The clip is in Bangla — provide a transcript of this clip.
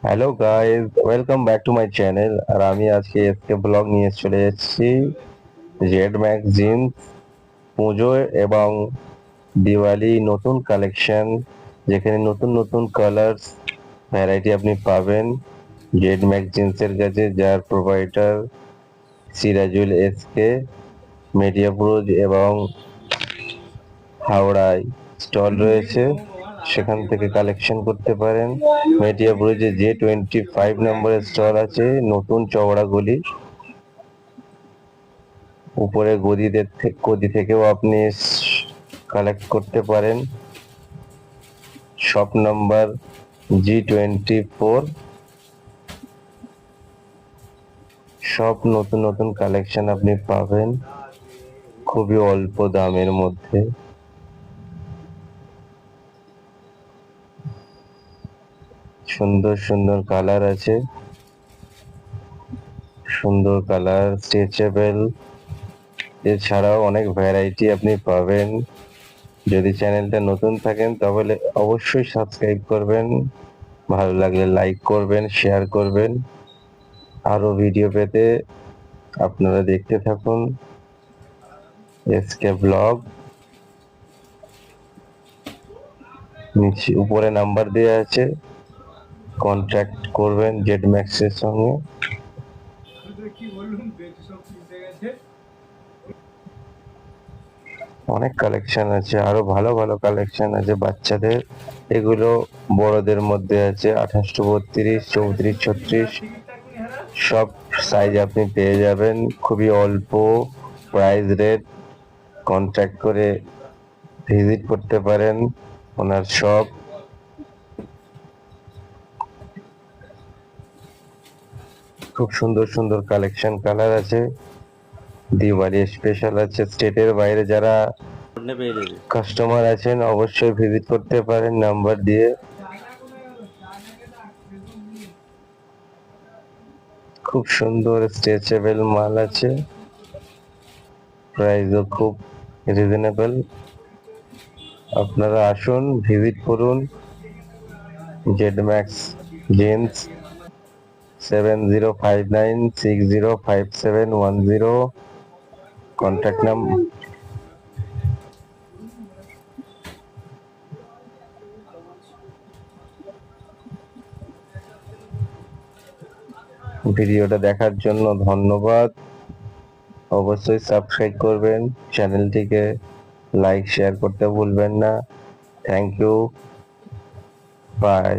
Hello guys, welcome back to my channel. আর আমি আজকে এসকে ব্লগ নিয়ে চলে এসেছি জেড ম্যাক্স জিন্স পুজো এবং দিওয়ালি নতুন কালেকশন, যেখানে নতুন নতুন কালার্স ভ্যারাইটি আপনি পাবেন জেড ম্যাক্স জিন্সের কাছে, যার প্রোভাইডার সিরাজুল এসকে, মেডিয়াপুর এবং হাওড়ায় স্টল রয়েছে, সেখান থেকে কালেকশন করতে পারেন। মেটিয়াপুরে J25 নম্বরের স্টল আছে, নতুন চওড়া গলি, উপরে গদি থেকেও আপনি কালেক্ট করতে পারেন। Shop number G24। সব নতুন নতুন কালেকশন আপনি পাবেন খুবই অল্প দামের মধ্যে। সুন্দর সুন্দর কালার আছে, সুন্দর কালার, স্ট্রেচেবল, এছাড়াও অনেক ভ্যারাইটি আপনি পাবেন। যদি চ্যানেলটা নতুন থাকেন তাহলে অবশ্যই সাবস্ক্রাইব করবেন, ভালো লাগলে লাইক করবেন, শেয়ার করবেন। আরো ভিডিও পেতে আপনারা দেখতে থাকুন এসকে ব্লগ। নিচে উপরে নাম্বার দেওয়া আছে, কন্ট্যাক্ট করবেন জেড ম্যাক্সের সঙ্গে। অনেক কালেকশন আছে, আরো ভালো ভালো কালেকশন আছে বাচ্চাদের। এগুলো বড়দের মধ্যে আছে 28 to 32, 34, 36, সব সাইজ আপনি পেয়ে যাবেন খুবই অল্প প্রাইস রেট। কন্ট্যাক্ট করে ভিজিট করতে পারেন ওনার শপ। খুব সুন্দর সুন্দর কালেকশন কালার আছে, দিওয়ালি স্পেশাল আছে। স্টেটের বাইরে যারা কাস্টমার আছেন অবশ্যই ভিজিট করতে পারেন নাম্বার দিয়ে। খুব সুন্দর স্ট্রেচেবল মাল আছে, প্রাইসও খুব রিজনেবল। আপনারা আসুন, ভিজিট করুন Z max jeans. 7059605710 contact number. ভিডিওটা দেখার জন্য ধন্যবাদ। অবশ্যই সাবস্ক্রাইব করবেন চ্যানেলটিকে, লাইক শেয়ার করতে ভুলবেন না। Thank you, by.